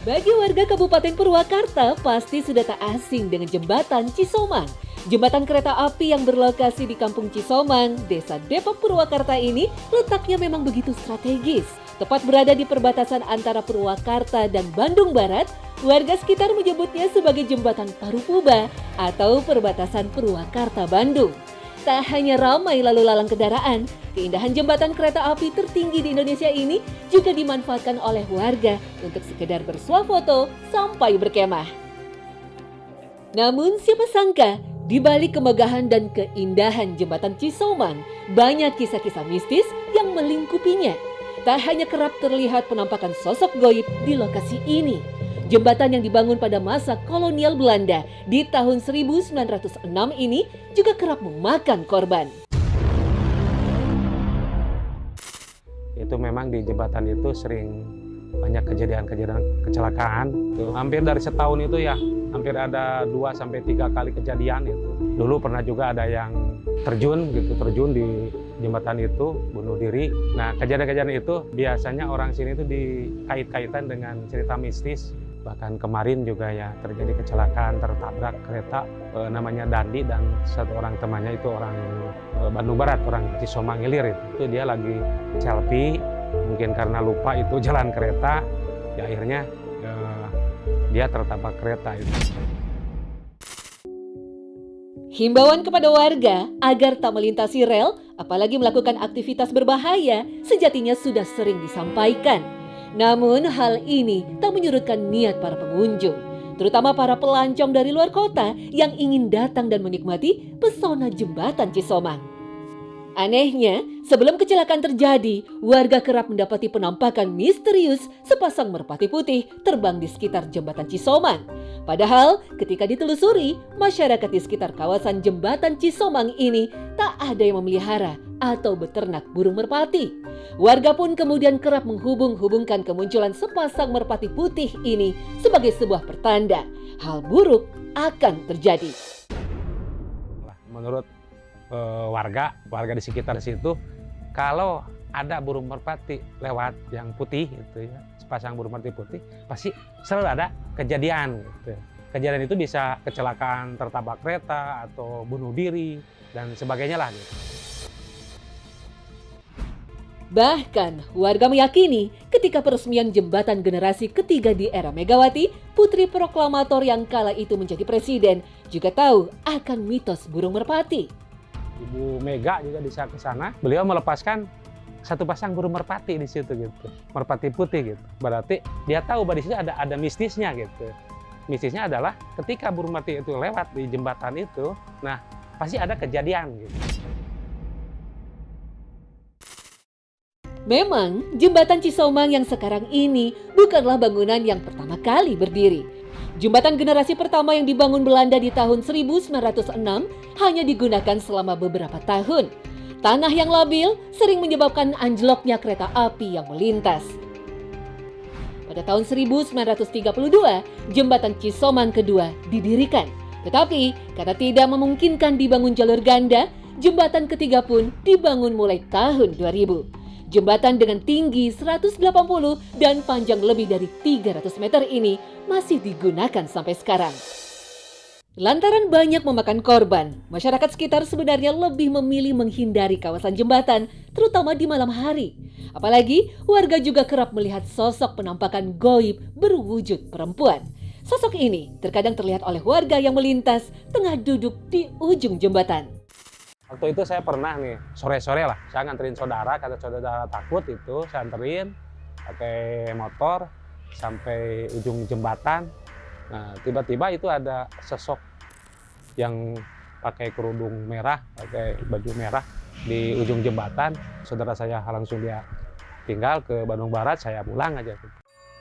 Bagi warga Kabupaten Purwakarta, pasti sudah tak asing dengan jembatan Cisomang. Jembatan kereta api yang berlokasi di Kampung Cisomang, Desa Depok, Purwakarta ini letaknya memang begitu strategis. Tepat berada di perbatasan antara Purwakarta dan Bandung Barat, warga sekitar menyebutnya sebagai Jembatan Parupuba atau perbatasan Purwakarta-Bandung. Tak hanya ramai lalu lalang kendaraan, keindahan jembatan kereta api tertinggi di Indonesia ini juga dimanfaatkan oleh warga untuk sekedar bersuah foto sampai berkemah. Namun siapa sangka, di balik kemegahan dan keindahan jembatan Cisomang, banyak kisah-kisah mistis yang melingkupinya. Tak hanya kerap terlihat penampakan sosok goib di lokasi ini. Jembatan yang dibangun pada masa kolonial Belanda di tahun 1906 ini juga kerap memakan korban. Itu memang di jembatan itu sering banyak kejadian-kejadian kecelakaan. Hampir dari setahun itu ya, hampir ada 2-3 kali kejadian itu. Dulu pernah juga ada yang terjun di jembatan itu, bunuh diri. Nah, kejadian-kejadian itu biasanya orang sini itu dikait-kaitan dengan cerita mistis. Bahkan kemarin juga ya terjadi kecelakaan, tertabrak kereta namanya Dandi dan satu orang temannya itu orang Bandung Barat, orang Cisomang Ilir itu dia lagi selfie, mungkin karena lupa itu jalan kereta, ya akhirnya dia tertabrak kereta itu. Himbauan kepada warga agar tak melintasi rel, apalagi melakukan aktivitas berbahaya, sejatinya sudah sering disampaikan. Namun hal ini tak menyurutkan niat para pengunjung, terutama para pelancong dari luar kota yang ingin datang dan menikmati pesona jembatan Cisomang. Anehnya, sebelum kecelakaan terjadi, warga kerap mendapati penampakan misterius sepasang merpati putih terbang di sekitar jembatan Cisomang. Padahal ketika ditelusuri, masyarakat di sekitar kawasan jembatan Cisomang ini tak ada yang memelihara atau beternak burung merpati. Warga pun kemudian kerap menghubung-hubungkan kemunculan sepasang merpati putih ini sebagai sebuah pertanda hal buruk akan terjadi. Menurut warga di sekitar situ, kalau ada burung merpati lewat yang putih itu ya, sepasang burung merpati putih, pasti selalu ada kejadian gitu. Kejadian itu bisa kecelakaan tertabrak kereta atau bunuh diri dan sebagainya lah gitu. Bahkan warga meyakini ketika peresmian jembatan generasi ketiga di era Megawati, putri proklamator yang kala itu menjadi presiden juga tahu akan mitos burung merpati. Ibu Mega juga bisa ke sana, beliau melepaskan satu pasang burung merpati di situ gitu, merpati putih gitu. Berarti dia tahu bahwa di situ ada mistisnya gitu. Mistisnya adalah ketika burung merpati itu lewat di jembatan itu, nah pasti ada kejadian gitu. Memang, jembatan Cisomang yang sekarang ini bukanlah bangunan yang pertama kali berdiri. Jembatan generasi pertama yang dibangun Belanda di tahun 1906 hanya digunakan selama beberapa tahun. Tanah yang labil sering menyebabkan anjloknya kereta api yang melintas. Pada tahun 1932, jembatan Cisomang kedua didirikan. Tetapi karena tidak memungkinkan dibangun jalur ganda, jembatan ketiga pun dibangun mulai tahun 2000. Jembatan dengan tinggi 180 dan panjang lebih dari 300 meter ini masih digunakan sampai sekarang. Lantaran banyak memakan korban, masyarakat sekitar sebenarnya lebih memilih menghindari kawasan jembatan, terutama di malam hari. Apalagi warga juga kerap melihat sosok penampakan goib berwujud perempuan. Sosok ini terkadang terlihat oleh warga yang melintas tengah duduk di ujung jembatan. Waktu itu saya pernah nih, sore-sore lah, saya nganterin saudara, kata saudara takut itu, saya anterin pakai motor sampai ujung jembatan. Nah, tiba-tiba itu ada sosok yang pakai kerudung merah, pakai baju merah di ujung jembatan. Saudara saya langsung dia tinggal ke Bandung Barat, saya pulang aja.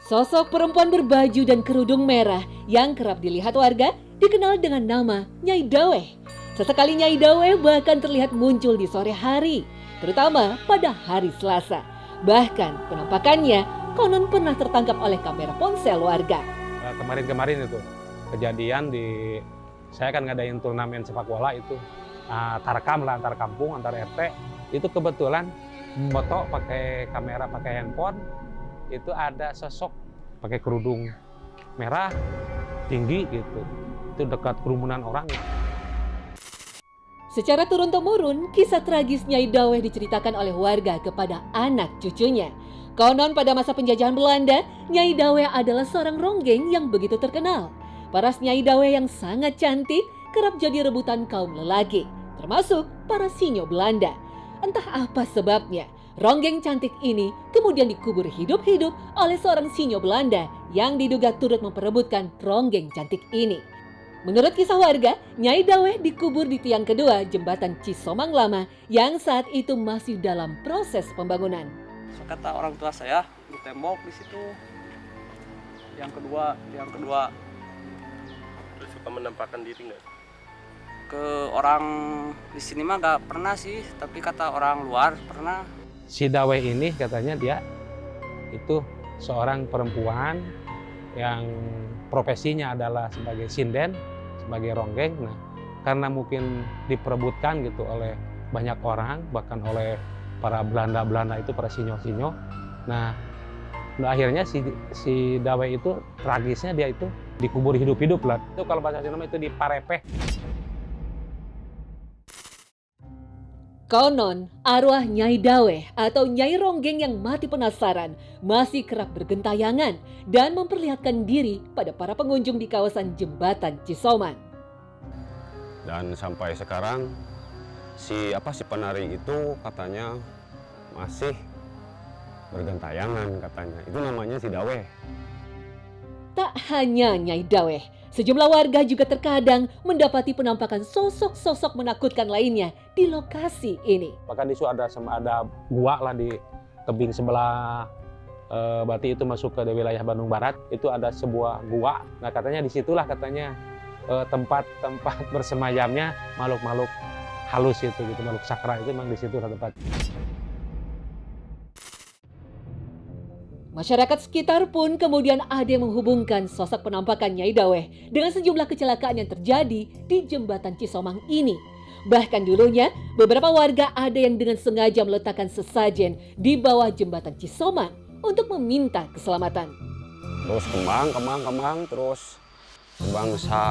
Sosok perempuan berbaju dan kerudung merah yang kerap dilihat warga dikenal dengan nama Nyai Daweh. Sesekali Nyai Daweh bahkan terlihat muncul di sore hari, terutama pada hari Selasa. Bahkan penampakannya konon pernah tertangkap oleh kamera ponsel warga. Kemarin-kemarin itu kejadian saya kan ngadain turnamen sepak bola itu tarkam lah antar kampung, antar RT. Itu kebetulan foto pakai kamera, pakai handphone, itu ada sosok pakai kerudung merah, tinggi gitu. Itu dekat kerumunan orang. Secara turun-temurun, kisah tragis Nyai Daweh diceritakan oleh warga kepada anak cucunya. Konon pada masa penjajahan Belanda, Nyai Daweh adalah seorang ronggeng yang begitu terkenal. Paras Nyai Daweh yang sangat cantik kerap jadi rebutan kaum lelaki, termasuk para sinyo Belanda. Entah apa sebabnya, ronggeng cantik ini kemudian dikubur hidup-hidup oleh seorang sinyo Belanda yang diduga turut memperebutkan ronggeng cantik ini. Menurut kisah warga, Nyai Daweh dikubur di tiang kedua jembatan Cisomang Lama yang saat itu masih dalam proses pembangunan. Kata orang tua saya di tembok di situ. Yang kedua. Terus suka menampakkan diri nggak? Ke orang di sini mah nggak pernah sih, tapi kata orang luar pernah. Si Daweh ini katanya dia itu seorang perempuan yang profesinya adalah sebagai sinden, sebagai ronggeng. Nah, karena mungkin diperebutkan gitu oleh banyak orang, bahkan oleh para Belanda itu, para sinyo-sinyo. Nah, akhirnya si Daweh itu tragisnya dia itu dikubur hidup-hidup lah. Itu kalau bahasa Sunda itu diparepeh. Konon, arwah Nyai Daweh atau Nyai Ronggeng yang mati penasaran masih kerap bergentayangan dan memperlihatkan diri pada para pengunjung di kawasan jembatan Cisomang. Dan sampai sekarang si penari itu katanya masih bergentayangan katanya. Itu namanya si Daweh. Tak hanya Nyai Daweh, sejumlah warga juga terkadang mendapati penampakan sosok-sosok menakutkan lainnya di lokasi ini. Bahkan di situ ada gua lah di tebing sebelah berarti itu masuk ke wilayah Bandung Barat. Itu ada sebuah gua. Nah katanya disitulah katanya tempat bersemayamnya makhluk-makhluk halus itu gitu, makhluk sakra itu memang di situ tempat. Masyarakat sekitar pun kemudian ada yang menghubungkan sosok penampakan Nyai Daweh dengan sejumlah kecelakaan yang terjadi di jembatan Cisomang ini. Bahkan dulunya, beberapa warga ada yang dengan sengaja meletakkan sesajen di bawah jembatan Cisomang untuk meminta keselamatan. Terus kembang, terus bangsa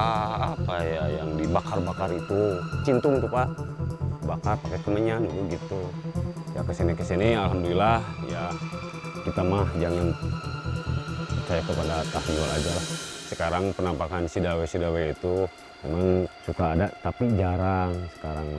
yang dibakar-bakar itu. Cintung tuh Pak, bakar pakai kemenyan dulu gitu. Ya kesini alhamdulillah ya. Kita mah jangan percaya kepada tahyul aja lah. Sekarang penampakan si Daweh itu memang suka ada, tapi jarang sekarang.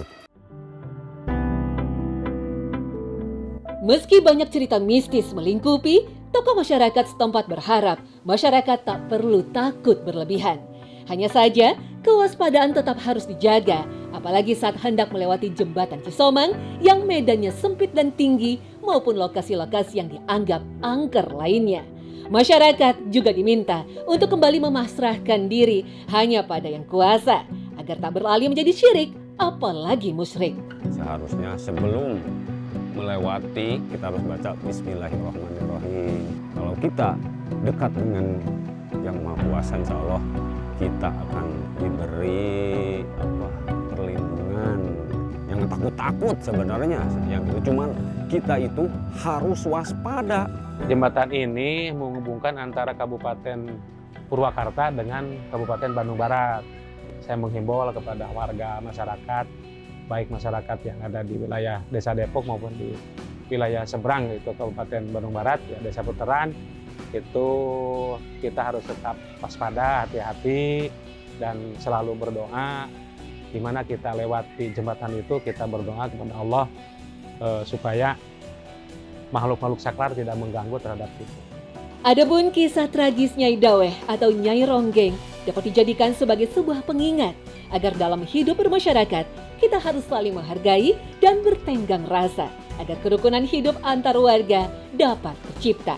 Meski banyak cerita mistis melingkupi, tokoh masyarakat setempat berharap masyarakat tak perlu takut berlebihan. Hanya saja, kewaspadaan tetap harus dijaga, apalagi saat hendak melewati jembatan Cisomang yang medannya sempit dan tinggi maupun lokasi-lokasi yang dianggap angker lainnya. Masyarakat juga diminta untuk kembali memasrahkan diri hanya pada yang kuasa, agar tak beralih menjadi syirik, apalagi musyrik. Seharusnya sebelum melewati, kita harus baca Bismillahirrahmanirrahim. Kalau kita dekat dengan Yang Maha Kuasa, insya Allah kita akan diberi perlindungan. Jangan takut-takut sebenarnya, yang itu cuman kita itu harus waspada. Jembatan ini menghubungkan antara Kabupaten Purwakarta dengan Kabupaten Bandung Barat. Saya menghimbau kepada warga masyarakat, baik masyarakat yang ada di wilayah Desa Depok maupun di wilayah seberang itu Kabupaten Bandung Barat, ya Desa Puteran, itu kita harus tetap waspada, hati-hati, dan selalu berdoa. Di mana kita lewati jembatan itu, kita berdoa kepada Allah supaya makhluk-makhluk saklar tidak mengganggu terhadap kita. Adapun kisah tragis Nyai Daweh atau Nyai Ronggeng dapat dijadikan sebagai sebuah pengingat agar dalam hidup bermasyarakat kita harus saling menghargai dan bertenggang rasa agar kerukunan hidup antar warga dapat tercipta.